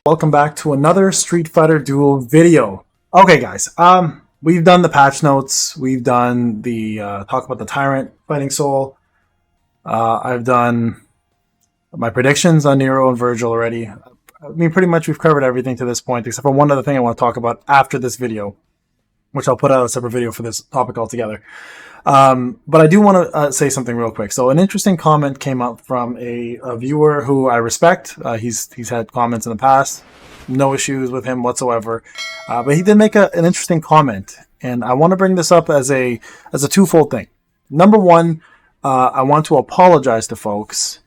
Welcome back to another Street Fighter Duel video. Okay, guys. We've done the patch notes. We've done the talk about the Tyrant fighting Soul. I've done my predictions on Nero and Virgil already. I mean, pretty much we've covered everything to this point, except for one other thing I want to talk about after this video, which I'll put out a separate video for this topic altogether. But I do want to say something real quick. So an interesting comment came up from a viewer who I respect. He's had comments in the past, no issues with him whatsoever. But he did make an interesting comment, and I want to bring this up as a twofold thing. Number one, I want to apologize to folks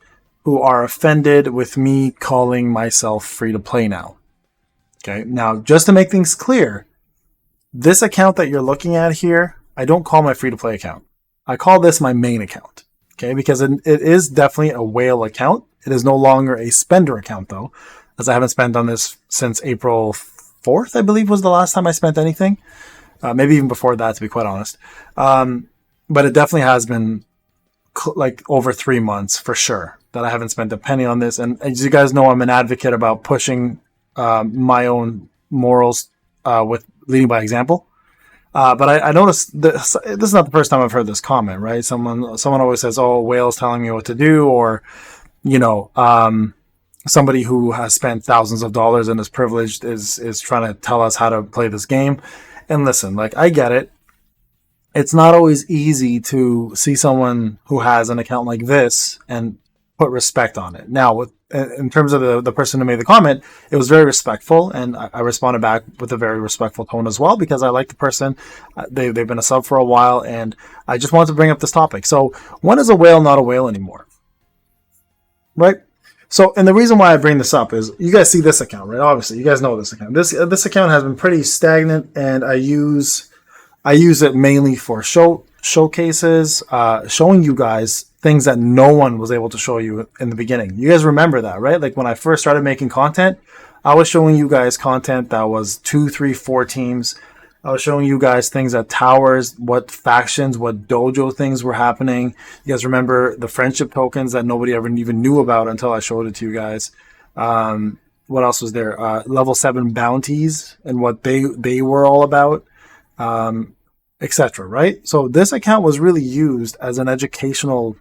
who are offended with me calling myself free to play now. Okay, now just to make things clear, this account that you're looking at here, I don't call my free-to-play account. I call this my main account, okay? Because it is definitely a whale account. It is no longer a spender account, though, as I haven't spent on this since April 4th, I believe, was the last time I spent anything. Maybe even before that, to be quite honest. But it definitely has been like over 3 months for sure that I haven't spent a penny on this. And as you guys know, I'm an advocate about pushing my own morals with leading by example. But I noticed this is not the first time I've heard this comment, right? Someone always says, "Oh, whale's telling me what to do," or, somebody who has spent thousands of dollars and is privileged is trying to tell us how to play this game. And listen, like, I get it. It's not always easy to see someone who has an account like this and put respect on it. Now, in terms of the person who made the comment, it was very respectful, and I responded back with a very respectful tone as well, because I like the person. They've been a sub for a while, and I just wanted to bring up this topic. So, when is a whale not a whale anymore? Right? So, and the reason why I bring this up is, you guys see this account, right? Obviously, you guys know this account. This account has been pretty stagnant, and I use it mainly for showcases, showing you guys things that no one was able to show you in the beginning. You guys remember that, right? Like when I first started making content, I was showing you guys content that was 2, 3, 4 teams. I was showing you guys things at towers, what factions, what dojo things were happening. You guys remember the friendship tokens that nobody ever even knew about until I showed it to you guys. What else was there? Level 7 bounties and what they were all about. Etc. Right? So this account was really used as an educational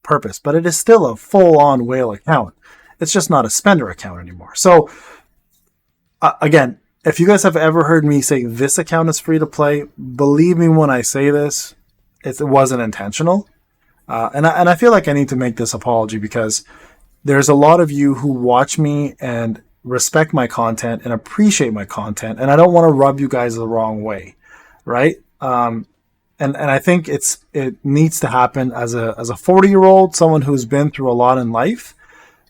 purpose, but it is still a full-on whale account. It's just not a spender account anymore. So again, if you guys have ever heard me say this account is free to play, believe me when I say this, it wasn't intentional. And I feel like I need to make this apology, because there's a lot of you who watch me and respect my content and appreciate my content, and I don't want to rub you guys the wrong way, right? And I think it needs to happen as a 40-year-old, someone who's been through a lot in life.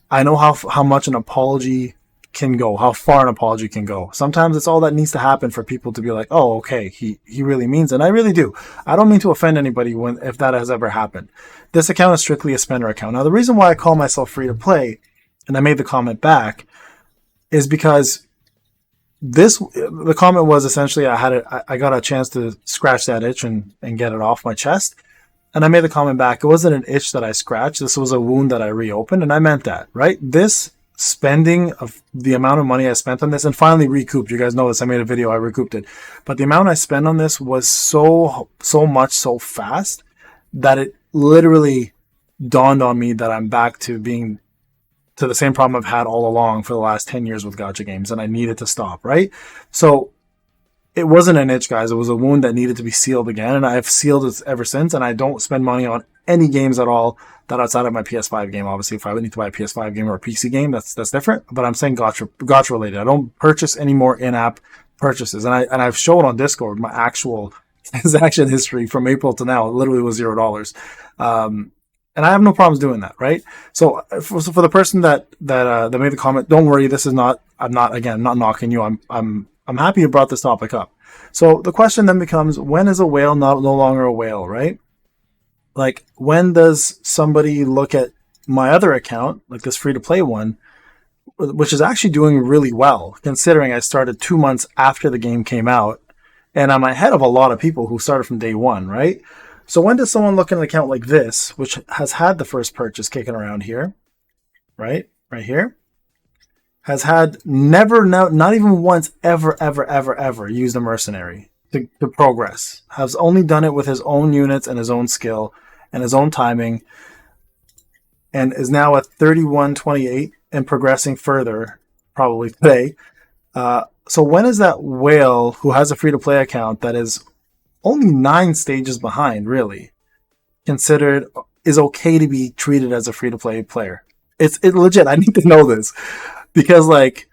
I know how much an apology can go, how far an apology can go. Sometimes it's all that needs to happen for people to be like, "Oh, okay, he really means it." And I really do. I don't mean to offend anybody if that has ever happened. This account is strictly a spender account. Now, the reason why I call myself free to play, and I made the comment back, is because the comment was essentially I got a chance to scratch that itch and get it off my chest. And I made the comment back, it wasn't an itch that I scratched. This was a wound that I reopened. And I meant that, right? This spending of the amount of money I spent on this, and finally recouped. You guys know this. I made a video. I recouped it. But the amount I spent on this was so much, so fast, that it literally dawned on me that I'm back to the same problem I've had all along for the last 10 years with gacha games, and I needed to stop, right? So it wasn't an itch, guys. It was a wound that needed to be sealed again, and I've sealed it ever since, and I don't spend money on any games at all that outside of my PS5 game. Obviously, if I would need to buy a PS5 game or a PC game, that's different, but I'm saying gacha related. I don't purchase any more in-app purchases, and I've shown on Discord my actual transaction history from April to now. It literally was $0. And I have no problems doing that, right? So for the person that made the comment, don't worry. This is not. I'm not knocking you. I'm happy you brought this topic up. So the question then becomes, when is a whale no longer a whale, right? Like, when does somebody look at my other account, like this free to play one, which is actually doing really well, considering I started 2 months after the game came out, and I'm ahead of a lot of people who started from day one, right? So when does someone look at an account like this, which has had the first purchase kicking around here, right here, has had never, no, not even once, ever used a mercenary to progress. Has only done it with his own units and his own skill and his own timing, and is now at 3128 and progressing further, probably today. So when is that whale who has a free-to-play account that is only 9 stages behind, really, considered is okay to be treated as a free-to-play player? It's legit. I need to know this because, like,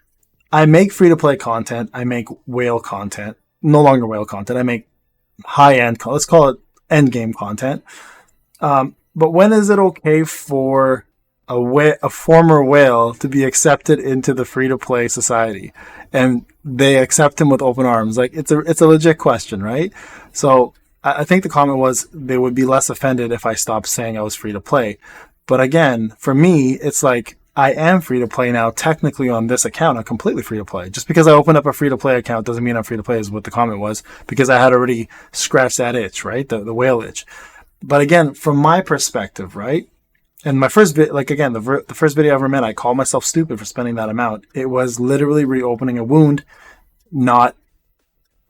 I make free-to-play content. I make whale content. No longer whale content. I make high-end, let's call it end-game content. But when is it okay for a former whale to be accepted into the free-to-play society, and they accept him with open arms? Like, it's a legit question, right? So I think the comment was they would be less offended if I stopped saying I was free-to-play. But again, for me, it's like I am free-to-play now. Technically, on this account, I'm completely free-to-play. Just because I opened up a free-to-play account doesn't mean I'm free-to-play, is what the comment was, because I had already scratched that itch, right? The whale itch. But again, from my perspective, right? And my first the first video I ever made, I called myself stupid for spending that amount. It was literally reopening a wound, not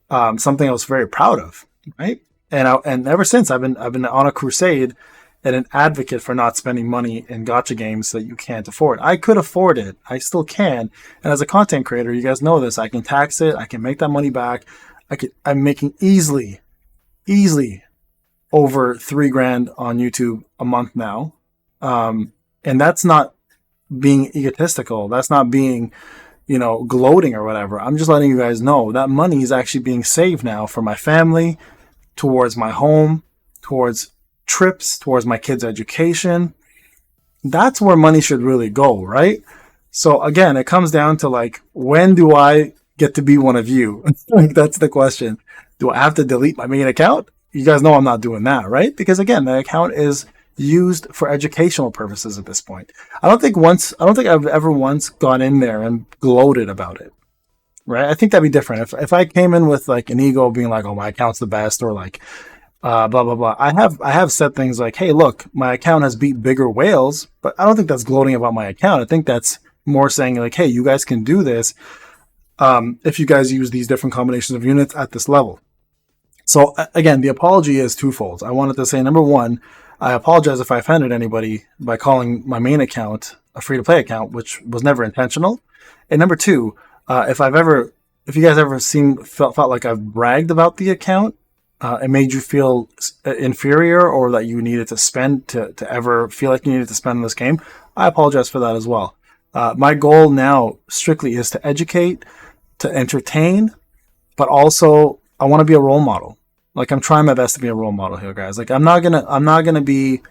something I was very proud of, right? And ever since, I've been on a crusade and an advocate for not spending money in gacha games that you can't afford. I could afford it. I still can. And as a content creator, you guys know this. I can tax it. I can make that money back. I'm making easily over $3,000 on YouTube a month now. And that's not being egotistical. That's not being, gloating or whatever. I'm just letting you guys know that money is actually being saved now for my family, towards my home, towards trips, towards my kids' education. That's where money should really go, right? So again, it comes down to, like, when do I get to be one of you? Like, that's the question. Do I have to delete my main account? You guys know I'm not doing that, right? Because again, the account is used for educational purposes at this point. I don't think I've ever once gone in there and gloated about it, right? I think that'd be different. If I came in with, like, an ego being like, oh, my account's the best, or like, blah, blah, blah. I have said things like, hey, look, my account has beat bigger whales, but I don't think that's gloating about my account. I think that's more saying, like, hey, you guys can do this if you guys use these different combinations of units at this level. So again, the apology is twofold. I wanted to say, number one, I apologize if I offended anybody by calling my main account a free-to-play account, which was never intentional. And number two, if you guys ever felt like I've bragged about the account, it made you feel inferior, or that you needed to spend to ever feel like you needed to spend on this game, I apologize for that as well. My goal now strictly is to educate, to entertain, but also I want to be a role model. Like, I'm trying my best to be a role model here, guys. Like, I'm not gonna be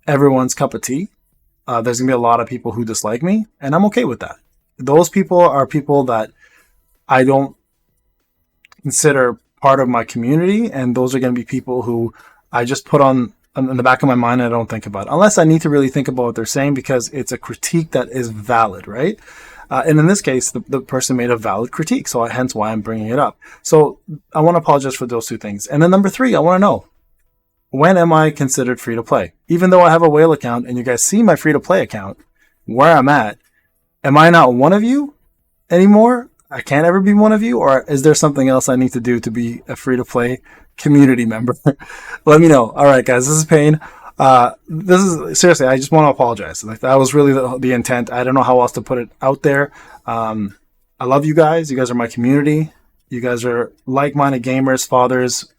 everyone's cup of tea. There's gonna be a lot of people who dislike me, and I'm okay with that. Those people are people that I don't consider part of my community, and those are going to be people who I just put on in the back of my mind and I don't think about, unless I need to really think about what they're saying, because it's a critique that is valid, right? And in this case, the person made a valid critique, so hence why I'm bringing it up. So I want to apologize for those two things. And then number three, I want to know, when am I considered free to play? Even though I have a whale account and you guys see my free to play account, where I'm at, am I not one of you anymore? I can't ever be one of you? Or is there something else I need to do to be a free to play community member? Let me know. All right, guys, this is Payne. This is seriously, I just want to apologize. Like, that was really the intent. I don't know how else to put it out there. I love you guys. You guys are my community. You guys are like-minded gamers, fathers,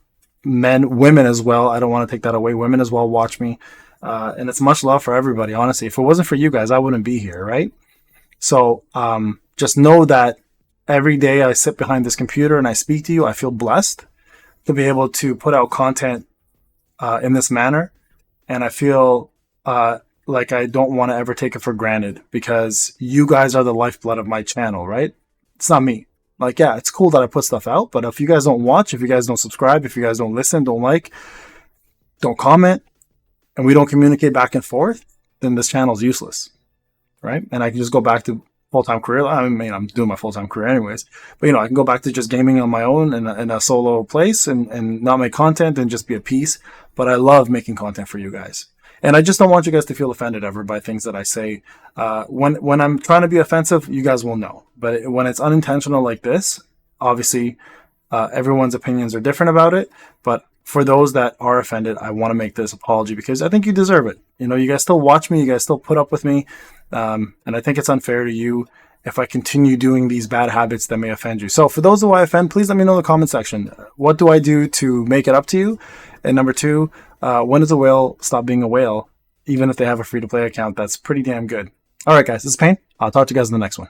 men, women as well. I don't want to take that away. Women as well watch me. And it's much love for everybody, honestly. If it wasn't for you guys, I wouldn't be here, right? So just know that every day I sit behind this computer and I speak to you, I feel blessed to be able to put out content in this manner. And I feel like I don't want to ever take it for granted, because you guys are the lifeblood of my channel, right? It's not me. Like, yeah, it's cool that I put stuff out, but if you guys don't watch, if you guys don't subscribe, if you guys don't listen, don't like, don't comment, and we don't communicate back and forth, then this channel is useless, right? And I can just go back to full-time career. I mean, I'm doing my full-time career anyways, but I can go back to just gaming on my own in a solo place and not make content and just be at peace. But I love making content for you guys. And I just don't want you guys to feel offended ever by things that I say. When I'm trying to be offensive, you guys will know. But when it's unintentional like this, obviously everyone's opinions are different about it. But for those that are offended, I want to make this apology because I think you deserve it. You know, you guys still watch me, you guys still put up with me, and I think it's unfair to you if I continue doing these bad habits that may offend you. So for those who I offend, please let me know in the comment section. What do I do to make it up to you? And number two, when does a whale stop being a whale? Even if they have a free-to-play account, that's pretty damn good. All right, guys, this is Payne. I'll talk to you guys in the next one.